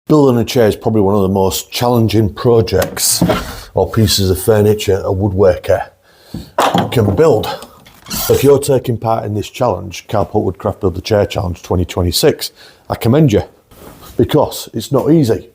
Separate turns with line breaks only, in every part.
Building a chair is probably one of the most challenging projects or pieces of furniture a woodworker can build. If you're taking part in this challenge, Karlpopewoodcraft Build the Chair Challenge 2026, I commend you, because it's not easy.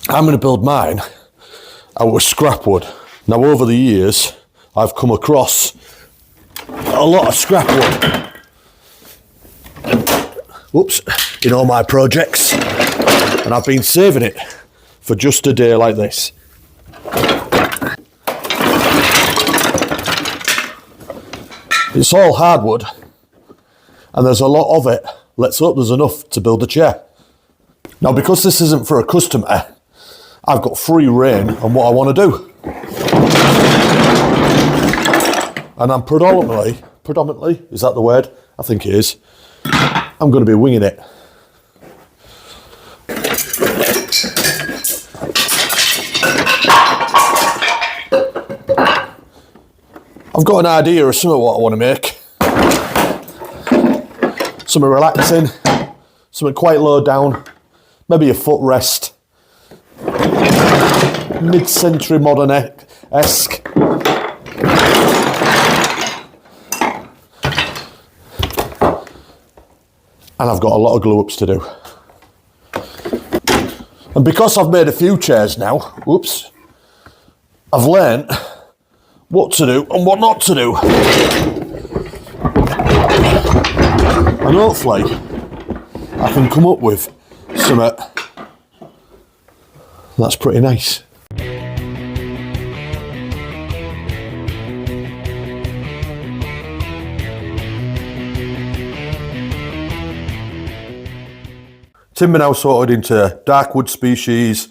I'm going to build mine out of scrap wood. Now, over the years, I've come across a lot of scrap wood. Whoops, in all my projects. And I've been saving it for just a day like this. It's all hardwood, and there's a lot of it. Let's hope there's enough to build a chair. Now, because this isn't for a customer, I've got free rein on what I want to do. And I'm predominantly, is that the word? I think it is. I'm going to be winging it. I've got an idea of some of what I want to make. Something relaxing, something quite low down, maybe a footrest, mid-century modern-esque. And I've got a lot of glue-ups to do. And because I've made a few chairs now, whoops, I've learnt what to do and what not to do. And hopefully I can come up with something that's pretty nice. Timber now sorted into dark wood species,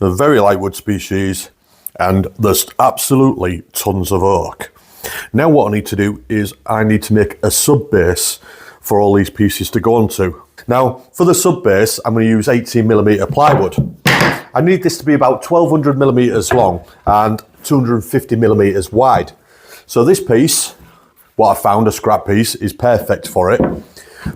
a very light wood species, and there's absolutely tons of oak. Now what I need to do is I need to make a sub base for all these pieces to go onto. Now for the sub base, I'm going to use 18mm plywood. I need this to be about 1200mm long and 250mm wide. So this piece, what I found, a scrap piece, is perfect for it.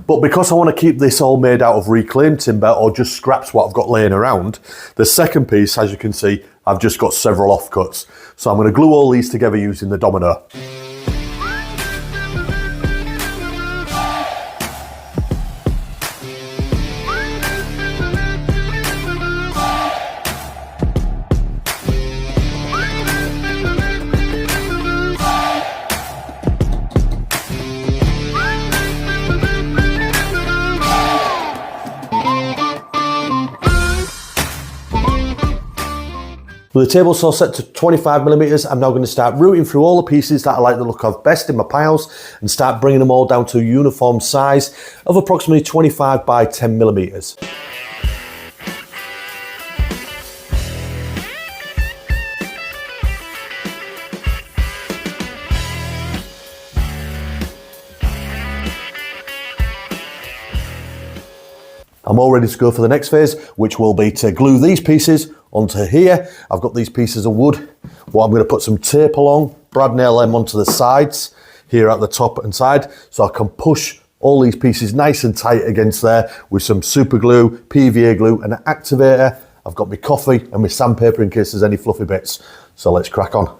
But because I want to keep this all made out of reclaimed timber or just scraps what I've got laying around, the second piece, as you can see, I've just got several offcuts. So I'm going to glue all these together using the domino. With the table saw set to 25mm, I'm now going to start routing through all the pieces that I like the look of best in my piles and start bringing them all down to a uniform size of approximately 25 by 10mm. I'm all ready to go for the next phase, which will be to glue these pieces onto here. I've got these pieces of wood. Well, I'm going to put some tape along, brad nail them onto the sides, here at the top and side, so I can push all these pieces nice and tight against there with some super glue, PVA glue and an activator. I've got my coffee and my sandpaper in case there's any fluffy bits. So let's crack on.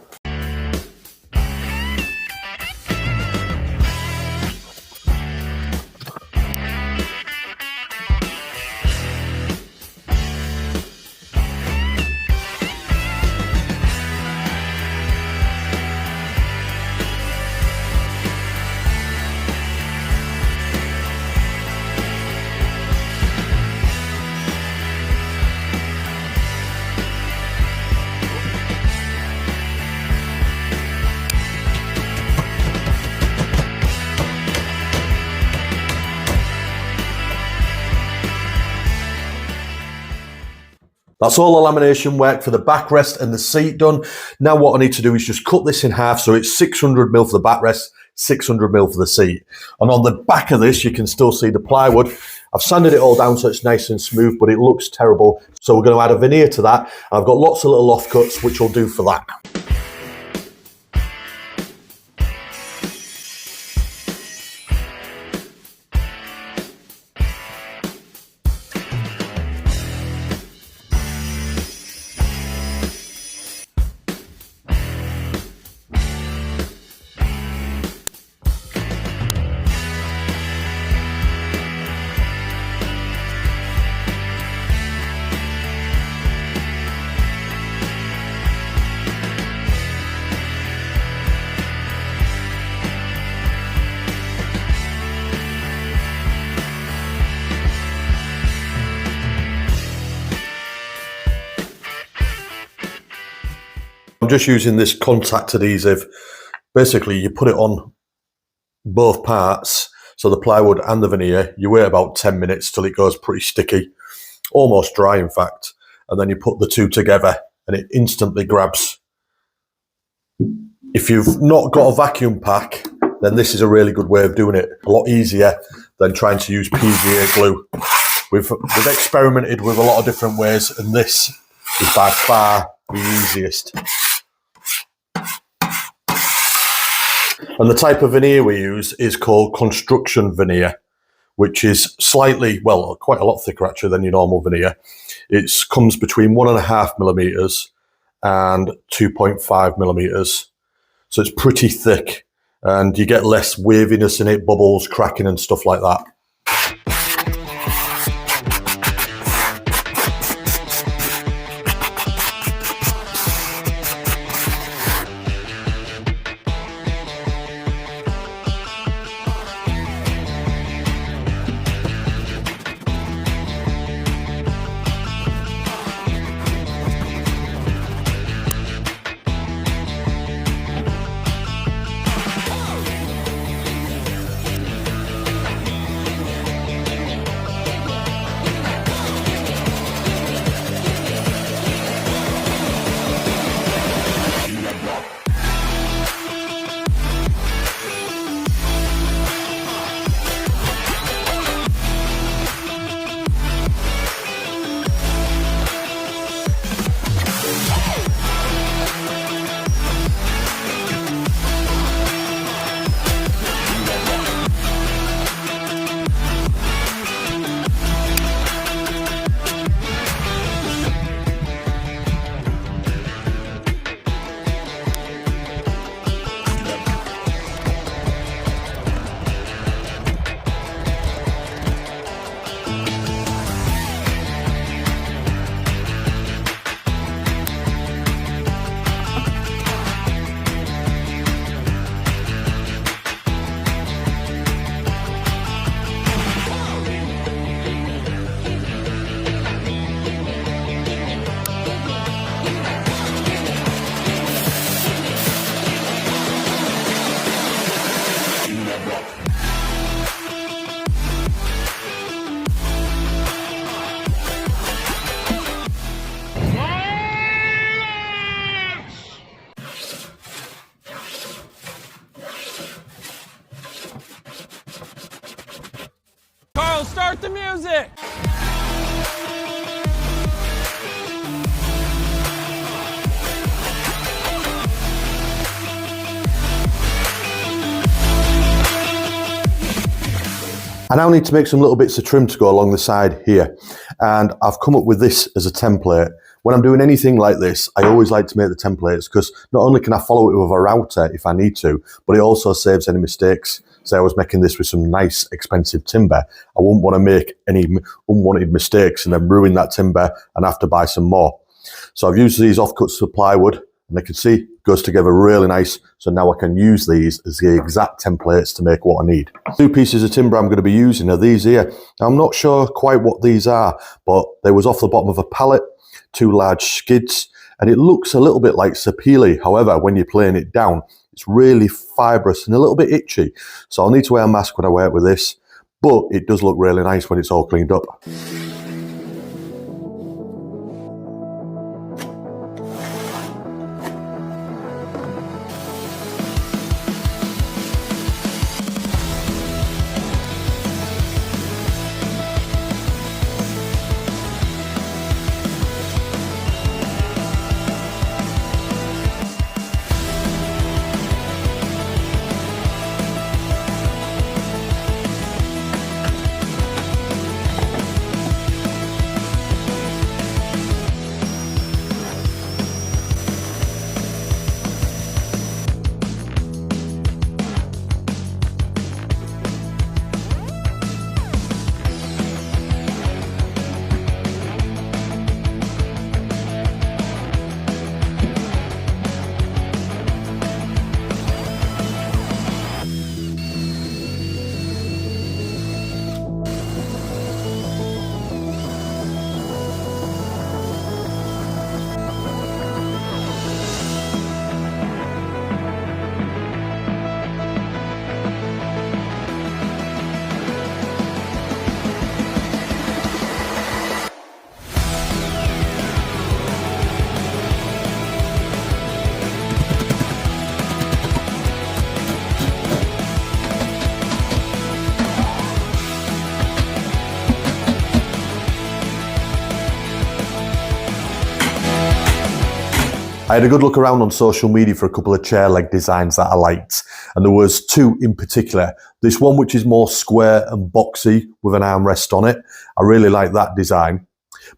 That's all the lamination work for the backrest and the seat done. Now what I need to do is just cut this in half so it's 600mm for the backrest, 600mm for the seat. And on the back of this, you can still see the plywood. I've sanded it all down so it's nice and smooth, but it looks terrible. So we're going to add a veneer to that. I've got lots of little offcuts, which will do for that. I'm just using this contact adhesive. Basically, you put it on both parts, so the plywood and the veneer. You wait about 10 minutes till it goes pretty sticky, almost dry in fact, and then you put the two together and it instantly grabs. If you've not got a vacuum pack, then this is a really good way of doing it. A lot easier than trying to use PVA glue. We've experimented with a lot of different ways, and this is by far the easiest. And the type of veneer we use is called construction veneer, which is slightly, well, quite a lot thicker actually than your normal veneer. It comes between 1.5 millimeters and 2.5 millimeters. So it's pretty thick and you get less waviness in it, bubbles, cracking and stuff like that.
Karl, start the music!
I now need to make some little bits of trim to go along the side here, and I've come up with this as a template. When I'm doing anything like this, I always like to make the templates because not only can I follow it with a router if I need to, but it also saves any mistakes. Say I was making this with some nice expensive timber, I wouldn't want to make any unwanted mistakes and then ruin that timber and have to buy some more. So I've used these offcuts of plywood, and you can see it goes together really nice. So now I can use these as the exact templates to make what I need. Two pieces of timber I'm going to be using are these here. Now, I'm not sure quite what these are, but they was off the bottom of a pallet, two large skids, and it looks a little bit like sapele. However, when you're playing it down, it's really fibrous and a little bit itchy. So I'll need to wear a mask when I wear it with this, but it does look really nice when it's all cleaned up. I had a good look around on social media for a couple of chair leg designs that I liked, and there was two in particular. This one which is more square and boxy with an armrest on it. I really like that design.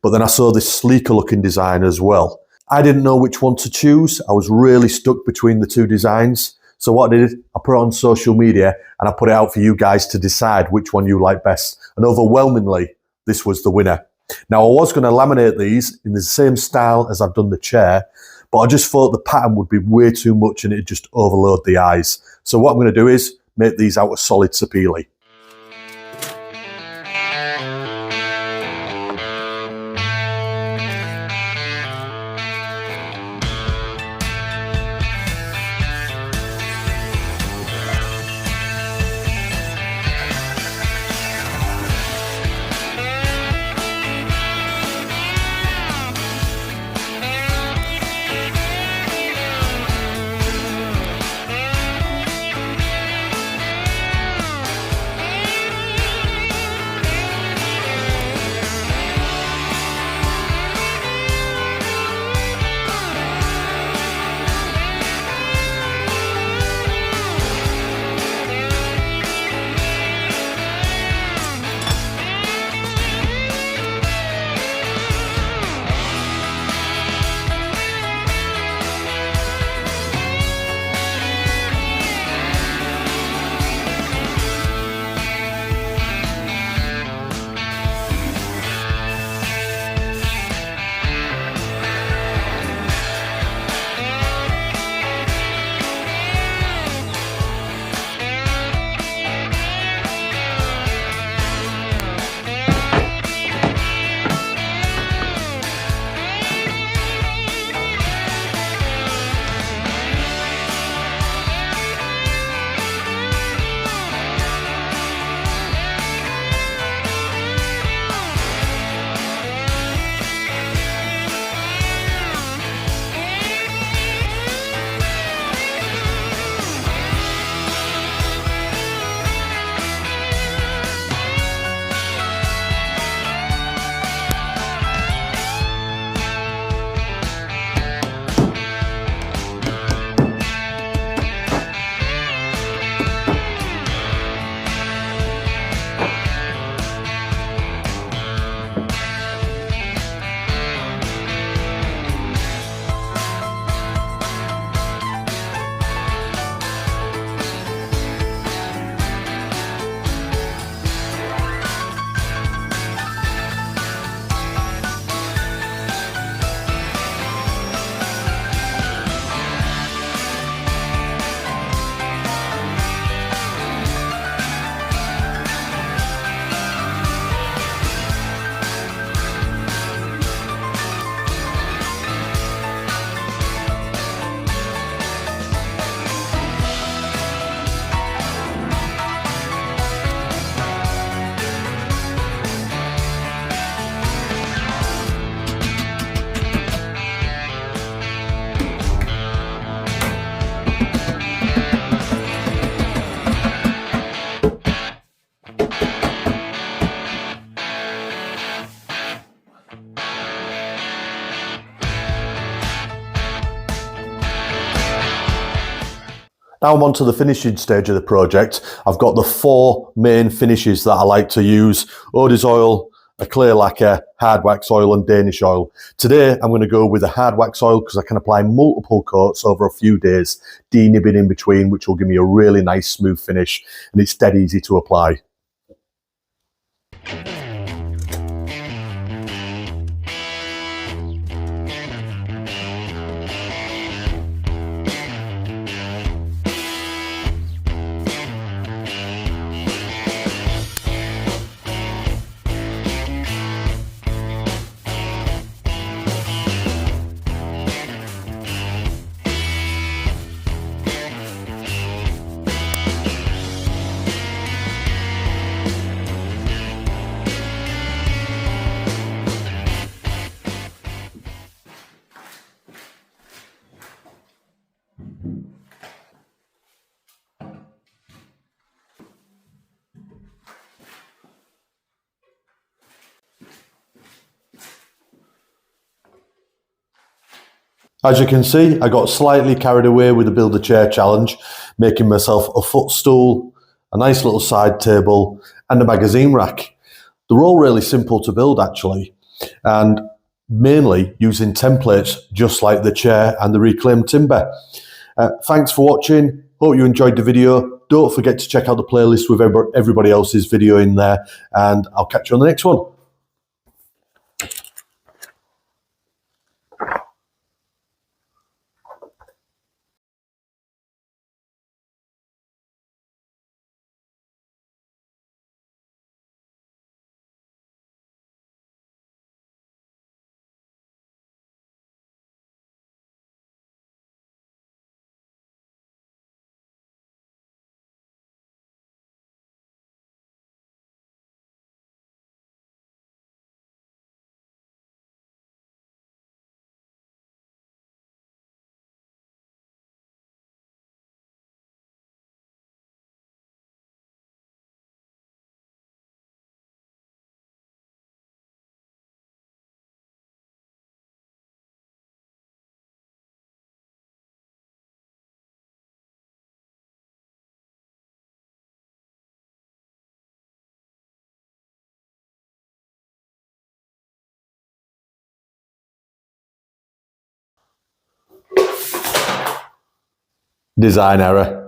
But then I saw this sleeker looking design as well. I didn't know which one to choose. I was really stuck between the two designs. So what I did, I put it on social media and I put it out for you guys to decide which one you like best. And overwhelmingly, this was the winner. Now, I was going to laminate these in the same style as I've done the chair, but I just thought the pattern would be way too much and it'd just overload the eyes. So what I'm going to do is make these out of solid sapele. Now I'm on to the finishing stage of the project. I've got the four main finishes that I like to use: Odie's oil, a clear lacquer, hard wax oil and Danish oil. Today I'm going to go with a hard wax oil because I can apply multiple coats over a few days, denibbing in between, which will give me a really nice smooth finish, and it's dead easy to apply. As you can see, I got slightly carried away with the build a chair challenge, making myself a footstool, a nice little side table, and a magazine rack. They're all really simple to build actually, and mainly using templates just like the chair and the reclaimed timber. Thanks for watching. Hope you enjoyed the video. Don't forget to check out the playlist with everybody else's video in there, and I'll catch you on the next one. Design error.